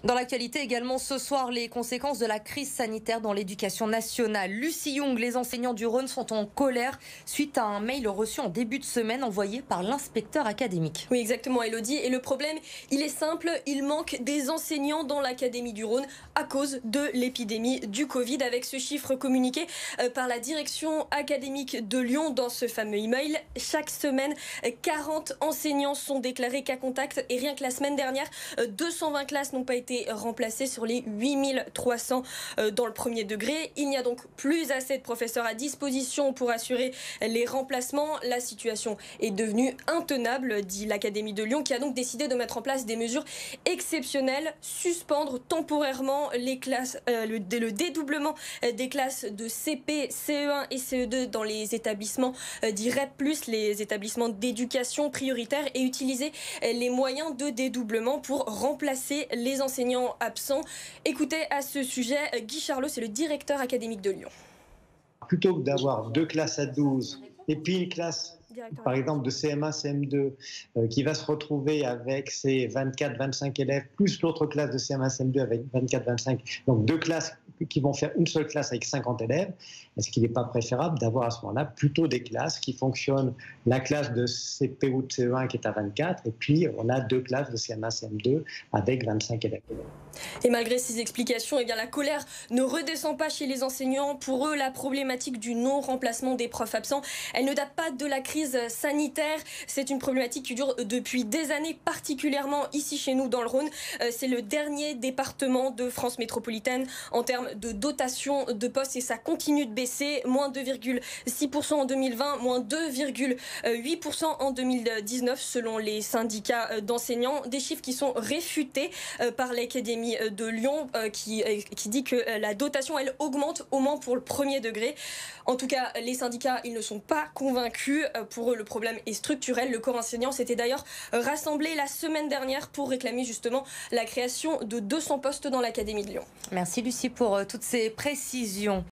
Dans l'actualité également ce soir, les conséquences de la crise sanitaire dans l'éducation nationale. Lucie Young, les enseignants du Rhône sont en colère suite à un mail reçu en début de semaine envoyé par l'inspecteur académique. Oui, exactement, Elodie. Et le problème, il est simple, il manque des enseignants dans l'Académie du Rhône à cause de l'épidémie du Covid. Avec ce chiffre communiqué par la direction académique de Lyon dans ce fameux email, chaque semaine, 40 enseignants sont déclarés cas contact. Et rien que la semaine dernière, 220 classes n'ont pas été remplacées sur les 8300 dans le premier degré. Il n'y a donc plus assez de professeurs à disposition pour assurer les remplacements. La situation est devenue intenable, dit l'Académie de Lyon, qui a donc décidé de mettre en place des mesures exceptionnelles, suspendre temporairement les classes, le dédoublement des classes de CP, CE1 et CE2 dans les établissements dits REP+, les établissements d'éducation prioritaire, et utiliser les moyens de dédoublement pour remplacer les enseignants absents. Écoutez à ce sujet Guy Charlot, c'est le directeur académique de Lyon. Plutôt que d'avoir 2 classes à 12 et puis une classe, par exemple, de CM1, CM2, qui va se retrouver avec ses 24-25 élèves, plus l'autre classe de CM1, CM2 avec 24-25, donc 2 classes qui vont faire une seule classe avec 50 élèves, est-ce qu'il n'est pas préférable d'avoir à ce moment-là plutôt des classes qui fonctionnent, la classe de CP ou de CE1 qui est à 24, et puis on a 2 classes de CM1, CM2 avec 25 élèves. Et malgré ces explications, eh bien, la colère ne redescend pas chez les enseignants. Pour eux, la problématique du non-remplacement des profs absents, elle ne date pas de la crise sanitaire. C'est une problématique qui dure depuis des années, particulièrement ici chez nous dans le Rhône. C'est le dernier département de France métropolitaine en termes de dotation de postes et ça continue de baisser. Moins 2,6% en 2020, moins 2,8% en 2019 selon les syndicats d'enseignants. Des chiffres qui sont réfutés par l'Académie de Lyon qui dit que la dotation, elle augmente au moins pour le premier degré. En tout cas, les syndicats, ils ne sont pas convaincus. Pour eux, le problème est structurel. Le corps enseignant s'était d'ailleurs rassemblé la semaine dernière pour réclamer justement la création de 200 postes dans l'Académie de Lyon. Merci Lucie pour toutes ces précisions.